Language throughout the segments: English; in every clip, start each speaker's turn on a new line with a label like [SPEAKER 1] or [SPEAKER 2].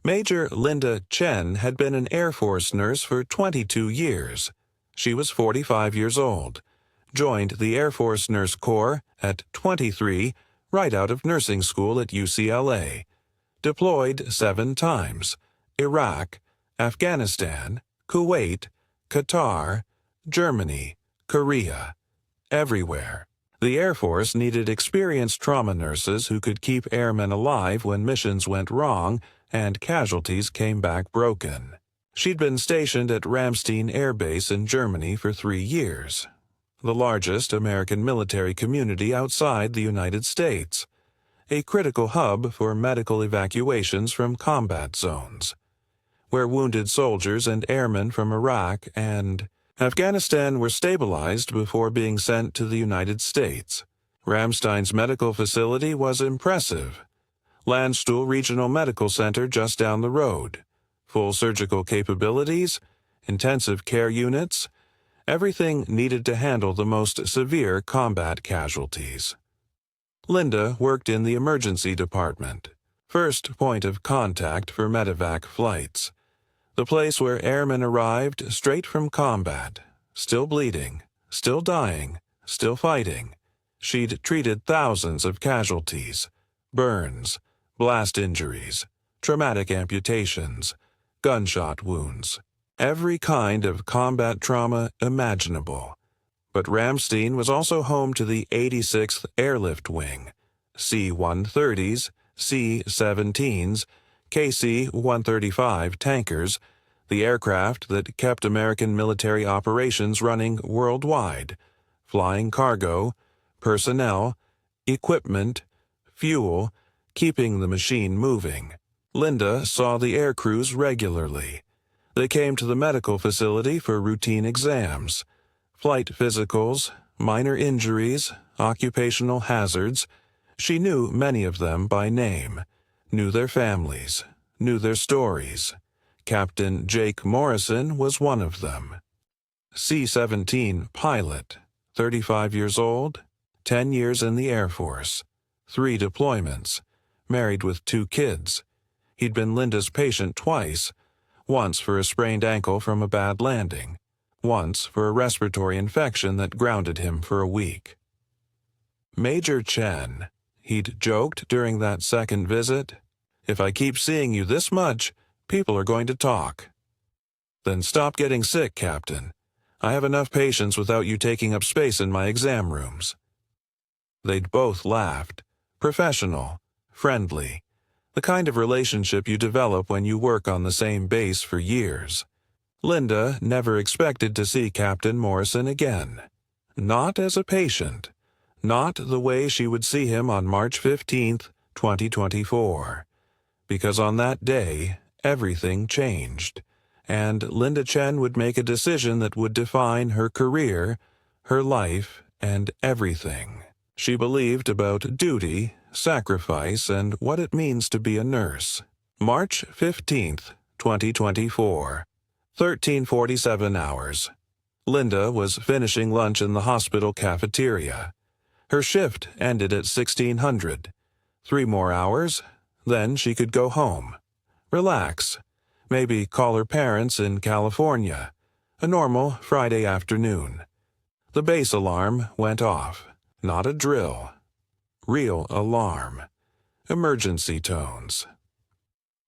[SPEAKER 1] Major Linda Chen had been an Air Force nurse for 22 years. She was 45 years old, joined the Air Force Nurse Corps at 23, right out of nursing school at UCLA, deployed 7 times: Iraq, Afghanistan, Kuwait, Qatar, Germany, Korea. Everywhere. The Air Force needed experienced trauma nurses who could keep airmen alive when missions went wrong and casualties came back broken. She'd been stationed at Ramstein Air Base in Germany for 3 years, the largest American military community outside the United States, a critical hub for medical evacuations from combat zones, where wounded soldiers and airmen from Iraq and Afghanistan were stabilized before being sent to the United States. Ramstein's medical facility was impressive. Landstuhl Regional Medical Center just down the road. Full surgical capabilities, intensive care units, everything needed to handle the most severe combat casualties. Linda worked in the emergency department, first point of contact for medevac flights. The place where airmen arrived straight from combat, still bleeding, still dying, still fighting. She'd treated thousands of casualties: burns, blast injuries, traumatic amputations, gunshot wounds, every kind of combat trauma imaginable. But Ramstein was also home to the 86th Airlift Wing, C-130s, C-17s, KC-135 tankers, the aircraft that kept American military operations running worldwide, flying cargo, personnel, equipment, fuel, keeping the machine moving. Linda saw the air crews regularly. They came to the medical facility for routine exams, flight physicals, minor injuries, occupational hazards. She knew many of them by name, knew their families, knew their stories. Captain Jake Morrison was one of them. C-17 pilot, 35 years old, 10 years in the Air Force, 3 deployments, married with 2 kids. He'd been Linda's patient twice, once for a sprained ankle from a bad landing, once for a respiratory infection that grounded him for a week. Major Chen, he'd joked during that second visit, "If I keep seeing you this much, people are going to talk." "Then stop getting sick, Captain. I have enough patients without you taking up space in my exam rooms." They'd both laughed, professional, friendly, the kind of relationship you develop when you work on the same base for years. Linda never expected to see Captain Morrison again. Not as a patient. Not the way she would see him on March 15th, 2024. Because on that day, everything changed, and Linda Chen would make a decision that would define her career, her life, and everything she believed about duty, sacrifice, and what it means to be a nurse. March 15th, 2024, 13:47 hours. Linda was finishing lunch in the hospital cafeteria. Her shift ended at 1600. 3 more hours, then she could go home. Relax. Maybe call her parents in California. A normal Friday afternoon. The base alarm went off. Not a drill. Real alarm. Emergency tones.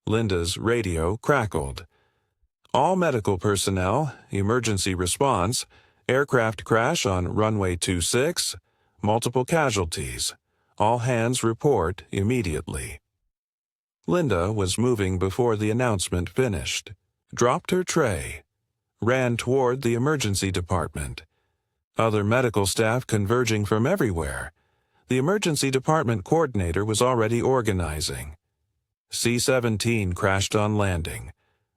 [SPEAKER 1] Linda's radio crackled. "All medical personnel, emergency response, aircraft crash on runway 26, multiple casualties. All hands report immediately." Linda was moving before the announcement finished, dropped her tray, ran toward the emergency department. Other medical staff converging from everywhere. The emergency department coordinator was already organizing. C-17 crashed on landing.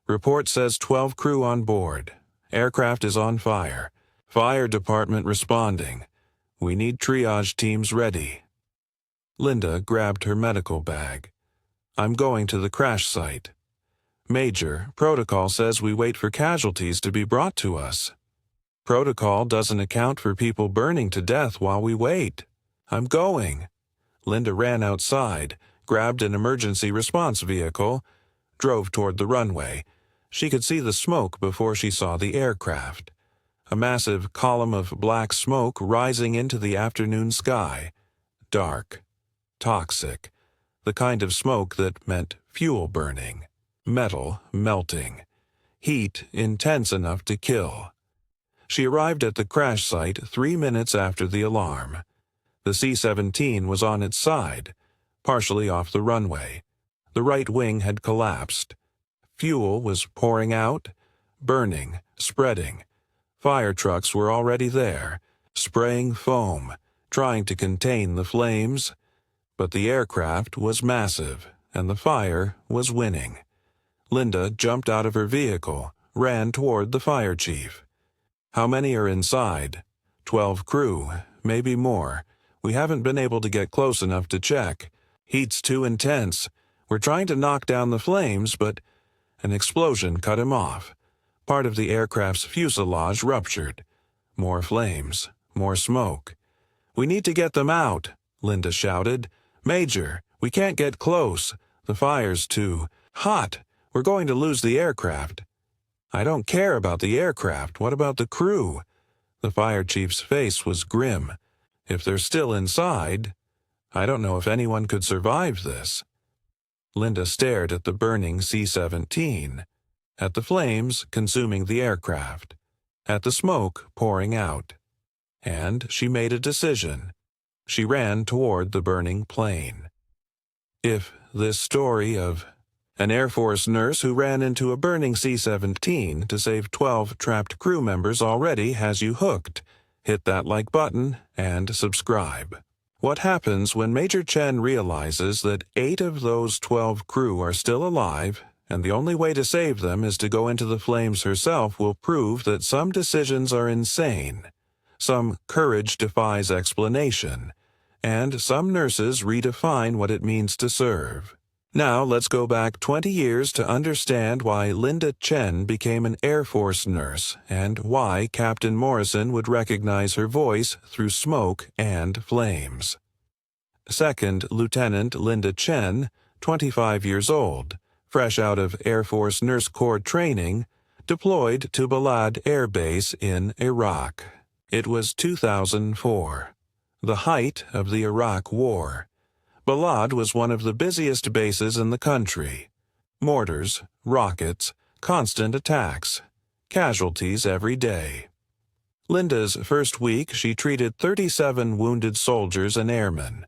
[SPEAKER 1] Report says 12 crew on board. Aircraft is on fire. Fire department responding. We need triage teams ready. Linda grabbed her medical bag. "I'm going to the crash site." "Major, protocol says we wait for casualties to be brought to us." "Protocol doesn't account for people burning to death while we wait." "I'm going." Linda ran outside, grabbed an emergency response vehicle. drove toward the runway. She could see the smoke before she saw the aircraft. A massive column of black smoke rising into the afternoon sky. Dark. Toxic. The kind of smoke that meant fuel burning. Metal melting. Heat intense enough to kill. She arrived at the crash site 3 minutes after the alarm. The C-17 was on its side, partially off the runway. The right wing had collapsed. Fuel was pouring out, burning, spreading. Fire trucks were already there, spraying foam, trying to contain the flames. But the aircraft was massive, and the fire was winning. Linda jumped out of her vehicle, ran toward the fire chief. "How many are inside?" 12 crew, maybe more. We haven't been able to get close enough to check. Heat's too intense. We're trying to knock down the flames, but an explosion cut him off. Part of the aircraft's fuselage ruptured. More flames, more smoke. "We need to get them out," Linda shouted. "Major, we can't get close. The fire's too hot. We're going to lose the aircraft." "I don't care about the aircraft. What about the crew?" The fire chief's face was grim. "If they're still inside, I don't know if anyone could survive this." Linda stared at the burning C-17, at the flames consuming the aircraft, at the smoke pouring out. And she made a decision. She ran toward the burning plane. If this story of an Air Force nurse who ran into a burning C-17 to save 12 trapped crew members already has you hooked, hit that like button and subscribe. What happens when Major Chen realizes that 8 of those 12 crew are still alive, and the only way to save them is to go into the flames herself will prove that some decisions are insane, some courage defies explanation, and some nurses redefine what it means to serve. Now let's go back 20 years to understand why Linda Chen became an Air Force nurse and why Captain Morrison would recognize her voice through smoke and flames. Second Lieutenant Linda Chen, 25 years old, fresh out of Air Force Nurse Corps training, deployed to Balad Air Base in Iraq. It was 2004, the height of the Iraq War. Balad was one of the busiest bases in the country. Mortars, rockets, constant attacks, casualties every day. Linda's first week, she treated 37 wounded soldiers and airmen.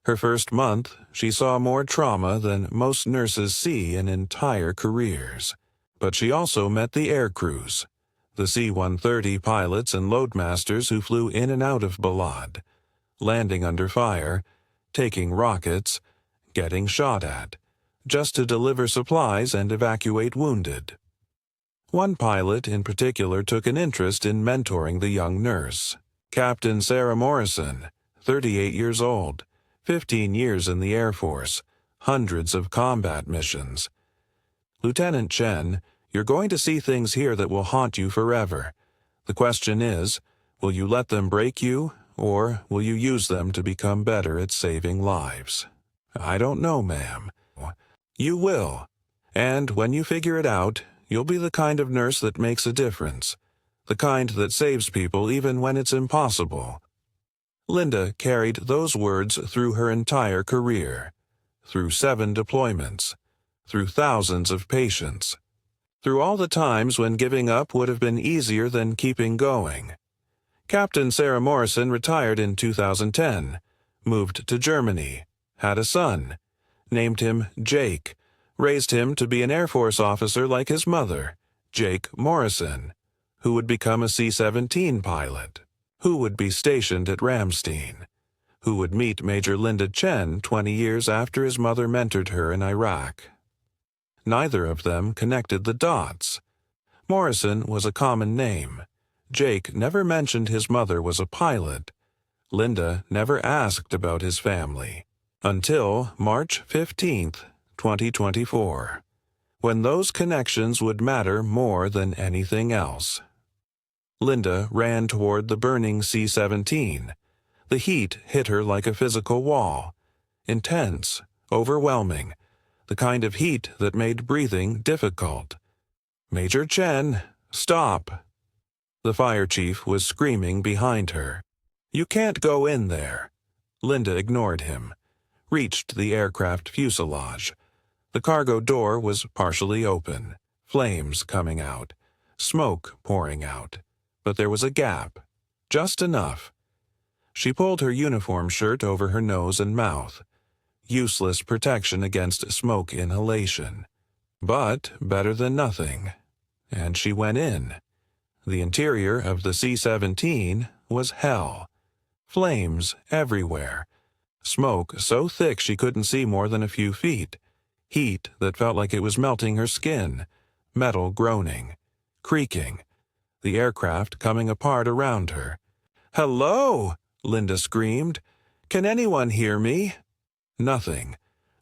[SPEAKER 1] Her first month, she saw more trauma than most nurses see in entire careers. But she also met the air crews, the C-130 pilots and loadmasters who flew in and out of Balad, landing under fire, taking rockets, getting shot at, just to deliver supplies and evacuate wounded. One pilot in particular took an interest in mentoring the young nurse. Captain Sarah Morrison, 38 years old, 15 years in the Air Force, hundreds of combat missions. "Lieutenant Chen, you're going to see things here that will haunt you forever. The question is, will you let them break you, or will you use them to become better at saving lives?" "I don't know, ma'am." "You will. And when you figure it out, you'll be the kind of nurse that makes a difference, the kind that saves people even when it's impossible." Linda carried those words through her entire career, through 7 deployments, through thousands of patients, through all the times when giving up would have been easier than keeping going. Captain Sarah Morrison retired in 2010, moved to Germany, had a son, named him Jake, raised him to be an Air Force officer like his mother, Jake Morrison, who would become a C-17 pilot, who would be stationed at Ramstein, who would meet Major Linda Chen 20 years after his mother mentored her in Iraq. Neither of them connected the dots. Morrison was a common name. Jake never mentioned his mother was a pilot. Linda never asked about his family. Until March 15th, 2024, when those connections would matter more than anything else. Linda ran toward the burning C-17. The heat hit her like a physical wall. Intense, overwhelming. the kind of heat that made breathing difficult. "Major Chen, stop!" The fire chief was screaming behind her. "You can't go in there." Linda ignored him, reached the aircraft fuselage. The cargo door was partially open, flames coming out, smoke pouring out, but there was a gap, just enough. She pulled her uniform shirt over her nose and mouth. Useless protection against smoke inhalation, but better than nothing. And she went in. The interior of the C-17 was hell. Flames everywhere. Smoke so thick she couldn't see more than a few feet. Heat that felt like it was melting her skin. Metal groaning. Creaking. The aircraft coming apart around her. "Hello!" Linda screamed. "Can anyone hear me?" Nothing.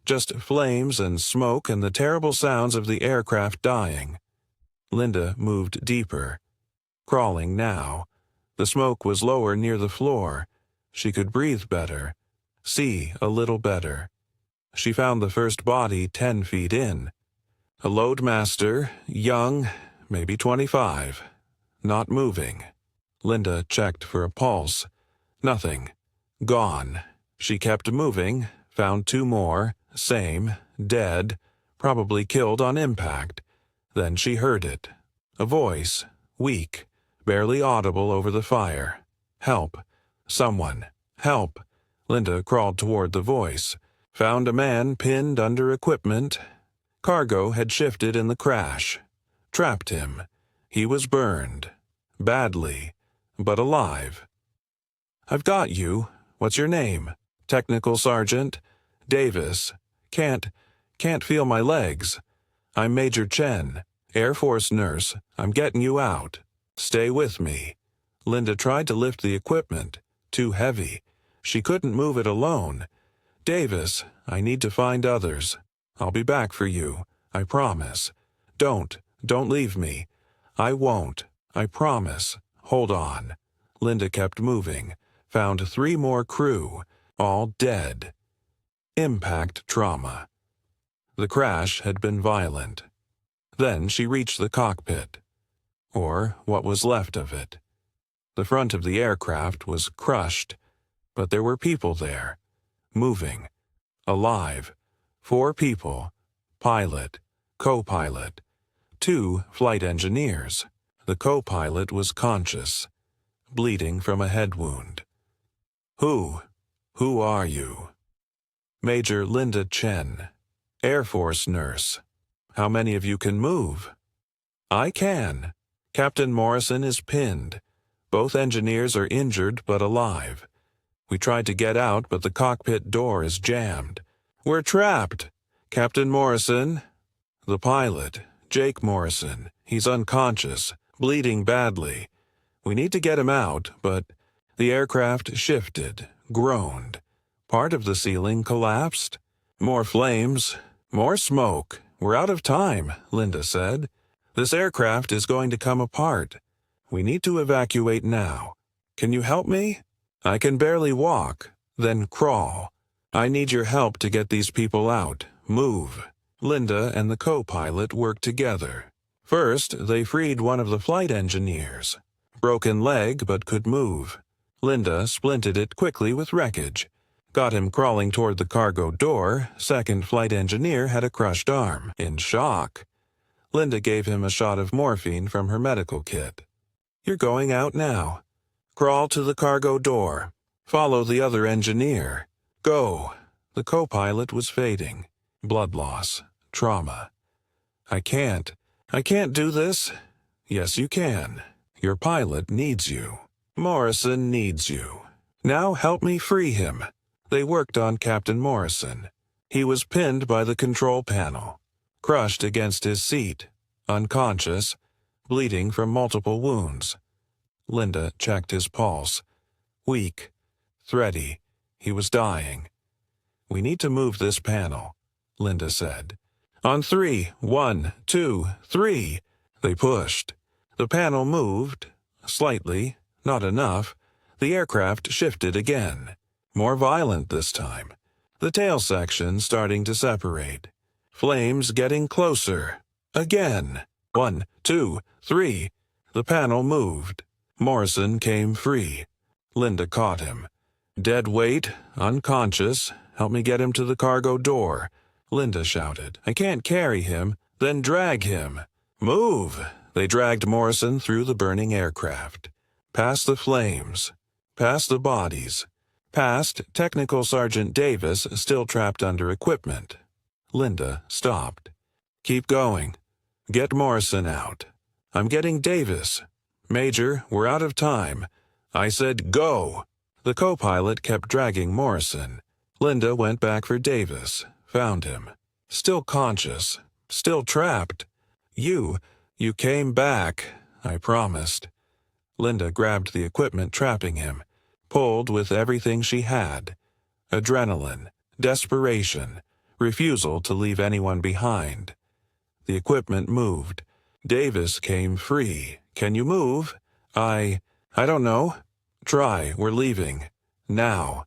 [SPEAKER 1] Just flames and smoke and the terrible sounds of the aircraft dying. Linda moved deeper. Crawling now. The smoke was lower near the floor. She could breathe better. See a little better. She found the first body 10 feet in. A loadmaster, young, maybe 25. Not moving. Linda checked for a pulse. Nothing. Gone. She kept moving, found 2 more, same, dead, probably killed on impact. Then she heard it. A voice, weak, barely audible over the fire. "Help. Someone. Help." Linda crawled toward the voice. Found a man pinned under equipment. Cargo had shifted in the crash. Trapped him. He was burned. Badly, but alive. "I've got you. What's your name?" "Technical Sergeant Davis. Can't feel my legs." "I'm Major Chen, Air Force nurse. I'm getting you out. Stay with me." Linda tried to lift the equipment. Too heavy. She couldn't move it alone. "Davis, I need to find others. I'll be back for you. I promise. Don't leave me." "I won't. I promise. Hold on." Linda kept moving. Found 3 more crew, all dead. Impact trauma. The crash had been violent. Then she reached the cockpit. Or what was left of it. The front of the aircraft was crushed, but there were people there. Moving. Alive. 4 people. Pilot. Co-pilot. 2 flight engineers. The co-pilot was conscious. Bleeding from a head wound. Who are you?" "Major Linda Chen, Air Force nurse. How many of you can move?" "I can. Captain Morrison is pinned. Both engineers are injured but alive. We tried to get out, but the cockpit door is jammed. We're trapped. Captain Morrison." "The pilot, Jake Morrison. He's unconscious, bleeding badly. We need to get him out, but..." The aircraft shifted, groaned. Part of the ceiling collapsed. More flames, more smoke. "We're out of time," Linda said. "This aircraft is going to come apart. We need to evacuate now. Can you help me?" "I can barely walk, then crawl. I need your help to get these people out. Move." Linda and the co-pilot worked together. First, they freed one of the flight engineers. Broken leg, but could move. Linda splinted it quickly with wreckage. Got him crawling toward the cargo door. Second flight engineer had a crushed arm, in shock. Linda gave him a shot of morphine from her medical kit. "You're going out now. Crawl to the cargo door. Follow the other engineer. Go." The co-pilot was fading. Blood loss. Trauma. I can't do this." "Yes, you can. Your pilot needs you. Morrison needs you. Now help me free him." They worked on Captain Morrison. He was pinned by the control panel, crushed against his seat, unconscious, bleeding from multiple wounds. Linda checked his pulse. Weak, thready. He was dying. "We need to move this panel," Linda said. "On 3, 1, 2, 3. They pushed. The panel moved, slightly, not enough. The aircraft shifted again. More violent this time. The tail section starting to separate. Flames getting closer. Again. 1, 2, 3. The panel moved. Morrison came free. Linda caught him. Dead weight, unconscious. Help me get him to the cargo door. Linda shouted. I can't carry him. Then drag him. Move! They dragged Morrison through the burning aircraft. Past the flames. Past the bodies. Past Technical Sergeant Davis, still trapped under equipment. Linda stopped. Keep going. Get Morrison out. I'm getting Davis. Major, we're out of time. I said go. The co-pilot kept dragging Morrison. Linda went back for Davis, found him. Still conscious, still trapped. You came back, I promised. Linda grabbed the equipment trapping him, pulled with everything she had. Adrenaline, desperation, refusal to leave anyone behind. The equipment moved. Davis came free. Can you move? I don't know. Try, we're leaving. Now.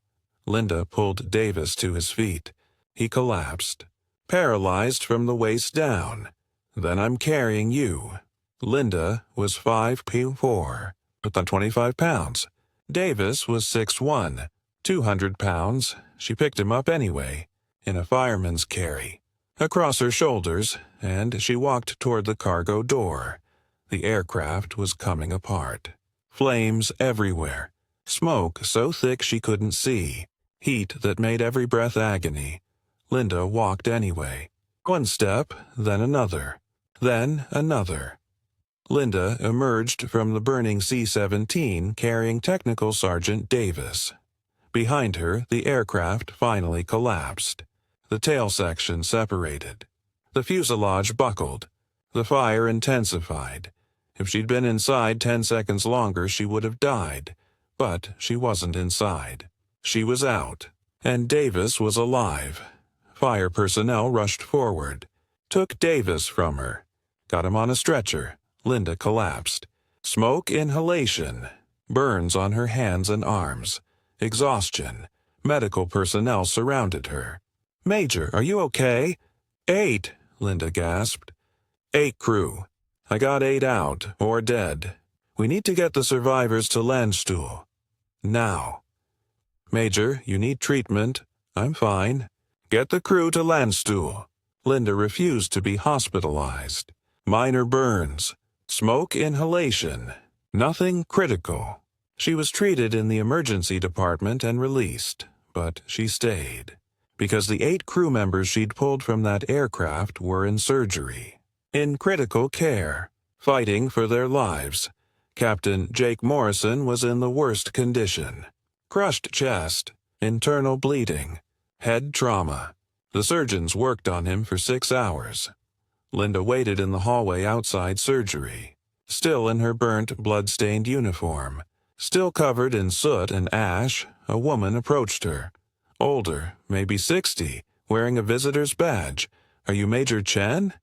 [SPEAKER 1] Linda pulled Davis to his feet. He collapsed, paralyzed from the waist down. Then I'm carrying you. Linda was 5'4", with 25 pounds. Davis was 6'1", 200 pounds. She picked him up anyway, in a fireman's carry, across her shoulders, and she walked toward the cargo door. The aircraft was coming apart. Flames everywhere. Smoke so thick she couldn't see. Heat that made every breath agony. Linda walked anyway. One step, then another. Then another. Linda emerged from the burning C-17 carrying Technical Sergeant Davis. Behind her, the aircraft finally collapsed. The tail section separated. The fuselage buckled. The fire intensified. If she'd been inside 10 seconds longer, she would have died. But she wasn't inside. She was out. And Davis was alive. Fire personnel rushed forward. Took Davis from her. Got him on a stretcher. Linda collapsed. Smoke inhalation. Burns on her hands and arms. Exhaustion. Medical personnel surrounded her. Major, are you okay? 8, Linda gasped. 8 crew. I got 8 out, or dead. We need to get the survivors to Landstuhl. Now. Major, you need treatment. I'm fine. Get the crew to Landstuhl. Linda refused to be hospitalized. Minor burns. Smoke inhalation. Nothing critical. She was treated in the emergency department and released, but she stayed. Because the 8 crew members she'd pulled from that aircraft were in surgery. In critical care. Fighting for their lives. Captain Jake Morrison was in the worst condition. Crushed chest. Internal bleeding. Head trauma. The surgeons worked on him for 6 hours. Linda waited in the hallway outside surgery. Still in her burnt, blood-stained uniform. Still covered in soot and ash, a woman approached her. Older, maybe 60, wearing a visitor's badge. Are you Major Chen?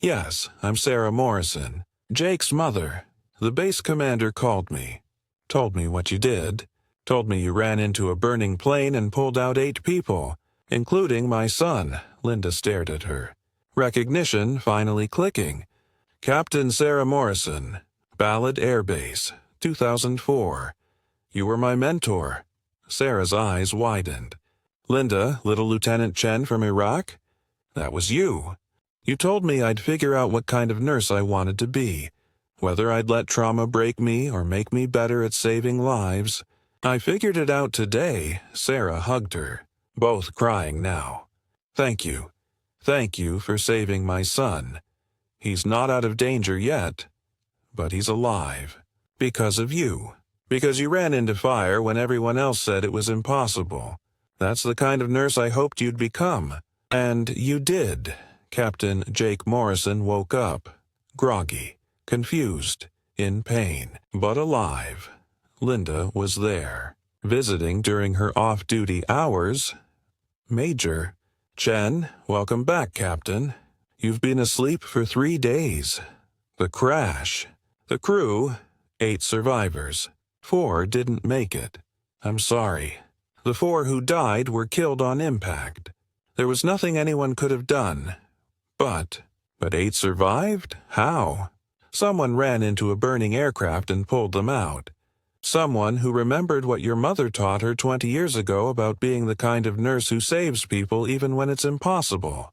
[SPEAKER 1] Yes, I'm Sarah Morrison. Jake's mother. The base commander called me. Told me what you did. Told me you ran into a burning plane and pulled out 8 people, including my son. Linda stared at her. Recognition finally clicking. Captain Sarah Morrison, Ballard Air Base, 2004. You were my mentor. Sarah's eyes widened. Linda, Little Lieutenant Chen from Iraq? That was you. You told me I'd figure out what kind of nurse I wanted to be, whether I'd let trauma break me or make me better at saving lives. I figured it out today. Sarah hugged her, both crying now. Thank you. Thank you for saving my son. He's not out of danger yet, but he's alive. Because of you. Because you ran into fire when everyone else said it was impossible. That's the kind of nurse I hoped you'd become. And you did. Captain Jake Morrison woke up, groggy, confused, in pain, but alive. Linda was there, visiting during her off-duty hours. Major. Chen, welcome back, Captain. You've been asleep for 3 days. The crash. The crew, 8 survivors. 4 didn't make it. I'm sorry. The 4 who died were killed on impact. There was nothing anyone could have done. But 8 survived? How? Someone ran into a burning aircraft and pulled them out. Someone who remembered what your mother taught her 20 years ago about being the kind of nurse who saves people even when it's impossible.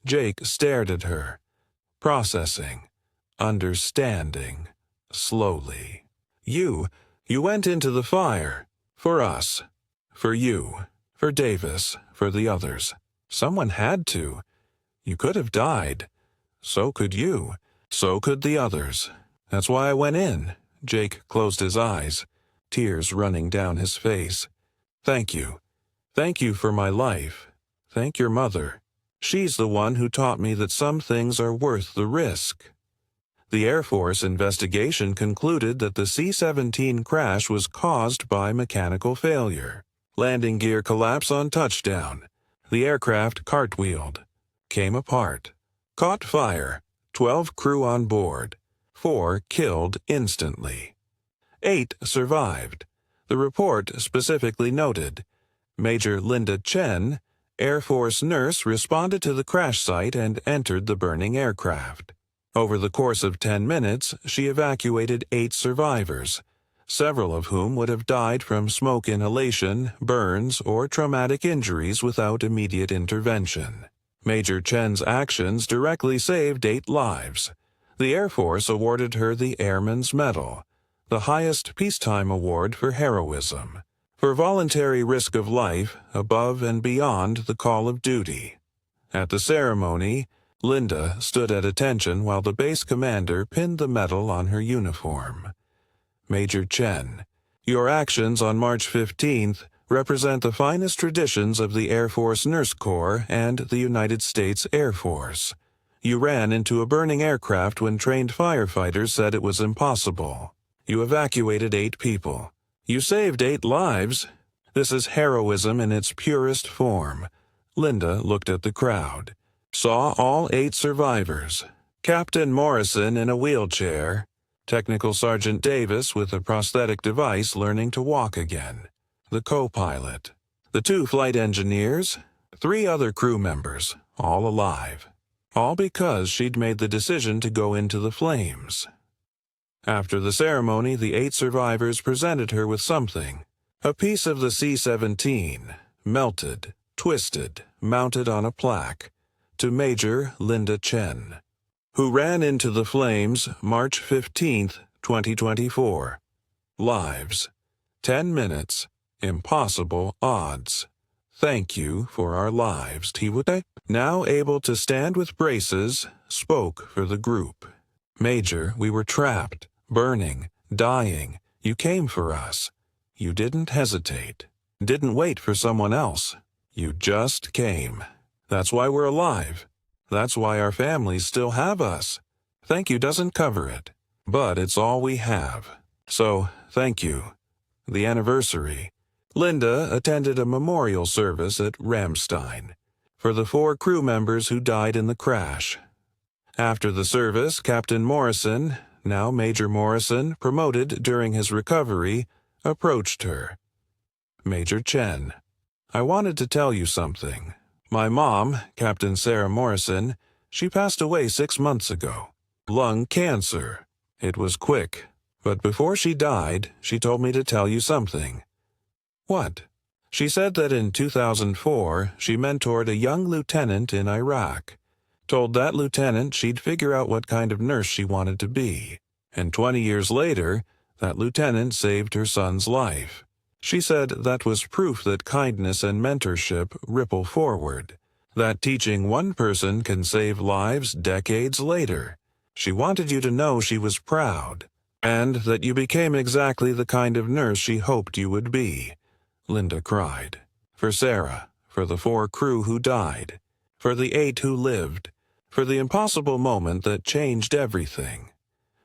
[SPEAKER 1] Jake stared at her, processing, understanding, slowly. You went into the fire. For us. For you. For Davis. For the others. Someone had to. You could have died. So could you. So could the others. That's why I went in. Jake closed his eyes, tears running down his face. Thank you. Thank you for my life. Thank your mother. She's the one who taught me that some things are worth the risk. The Air Force investigation concluded that the C-17 crash was caused by mechanical failure. Landing gear collapse on touchdown. The aircraft cartwheeled, came apart, caught fire, 12 crew on board, 4 killed instantly. 8 survived. The report specifically noted, Major Linda Chen, Air Force nurse, responded to the crash site and entered the burning aircraft. Over the course of 10 minutes, she evacuated 8 survivors, several of whom would have died from smoke inhalation, burns, or traumatic injuries without immediate intervention. Major Chen's actions directly saved 8 lives. The Air Force awarded her the Airman's Medal, the highest peacetime award for heroism, for voluntary risk of life above and beyond the call of duty. At the ceremony, Linda stood at attention while the base commander pinned the medal on her uniform. Major Chen, your actions on March 15th represent the finest traditions of the Air Force Nurse Corps and the United States Air Force. You ran into a burning aircraft when trained firefighters said it was impossible. You evacuated 8 people. You saved 8 lives. This is heroism in its purest form. Linda looked at the crowd, saw all 8 survivors. Captain Morrison in a wheelchair, Technical Sergeant Davis with a prosthetic device learning to walk again, the co-pilot, the 2 flight engineers, 3 other crew members, all alive. All because she'd made the decision to go into the flames. After the ceremony, the 8 survivors presented her with something. A piece of the C-17, melted, twisted, mounted on a plaque, to Major Linda Chen, who ran into the flames March 15, 2024. Lives. 10 minutes. Impossible odds. Thank you for our lives, Tiwute. Now able to stand with braces, spoke for the group. Major, we were trapped, burning, dying. You came for us. You didn't hesitate. Didn't wait for someone else. You just came. That's why we're alive. That's why our families still have us. Thank you doesn't cover it, but it's all we have. So, thank you. The anniversary. Linda attended a memorial service at Ramstein for the 4 crew members who died in the crash. After the service, Captain Morrison, now Major Morrison, promoted during his recovery, approached her. Major Chen, I wanted to tell you something. My mom, Captain Sarah Morrison, she passed away 6 months ago. Lung cancer. It was quick, but before she died, she told me to tell you something. What? She said that in 2004, she mentored a young lieutenant in Iraq. Told that lieutenant she'd figure out what kind of nurse she wanted to be. And 20 years later, that lieutenant saved her son's life. She said that was proof that kindness and mentorship ripple forward, that teaching one person can save lives decades later. She wanted you to know she was proud, and that you became exactly the kind of nurse she hoped you would be. Linda cried. For Sarah, for the 4 crew who died, for the 8 who lived, for the impossible moment that changed everything.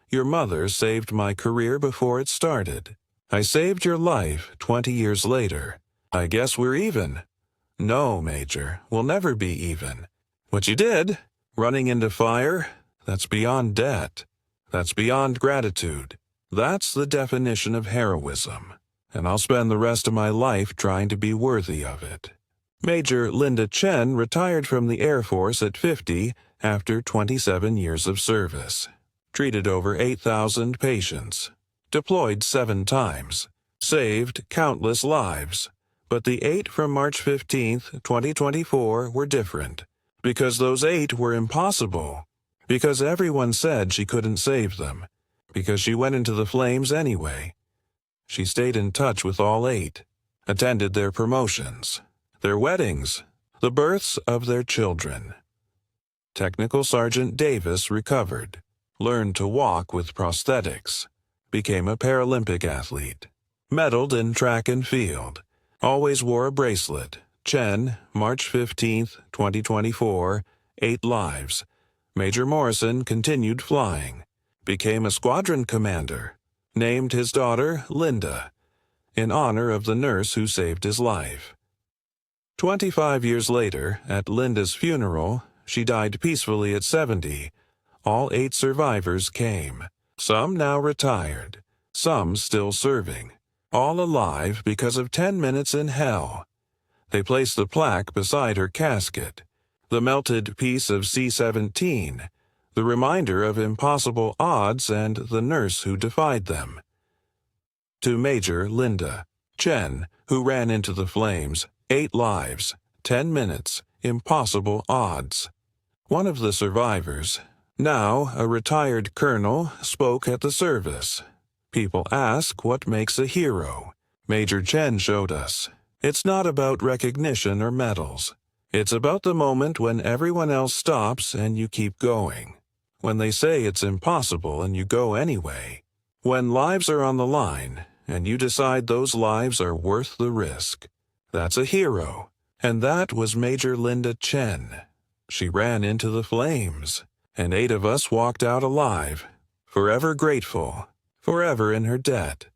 [SPEAKER 1] Your mother saved my career before it started. I saved your life 20 years later. I guess we're even. No, Major, we'll never be even. What you did, running into fire, that's beyond debt. That's beyond gratitude. That's the definition of heroism. And I'll spend the rest of my life trying to be worthy of it. Major Linda Chen retired from the Air Force at 50 after 27 years of service. Treated over 8,000 patients. Deployed 7 times. Saved countless lives. But the 8 from March 15, 2024 were different. Because those 8 were impossible. Because everyone said she couldn't save them. Because she went into the flames anyway. She stayed in touch with all 8. Attended their promotions. Their weddings. The births of their children. Technical Sergeant Davis recovered. Learned to walk with prosthetics. Became a Paralympic athlete. Medaled in track and field. Always wore a bracelet. Chen, March 15, 2024, 8 lives. Major Morrison continued flying. Became a squadron commander. Named his daughter Linda, in honor of the nurse who saved his life. 25 years later, at Linda's funeral, she died peacefully at 70. All 8 survivors came. Some now retired. Some still serving. All alive because of 10 minutes in hell. They placed the plaque beside her casket. The melted piece of C-17, the reminder of impossible odds and the nurse who defied them. To Major Linda Chen, who ran into the flames, 8 lives, 10 minutes, impossible odds. One of the survivors, now a retired colonel, spoke at the service. People ask what makes a hero. Major Chen showed us. It's not about recognition or medals. It's about the moment when everyone else stops and you keep going. When they say it's impossible and you go anyway. When lives are on the line and you decide those lives are worth the risk. That's a hero. And that was Major Linda Chen. She ran into the flames, and 8 of us walked out alive, forever grateful, forever in her debt.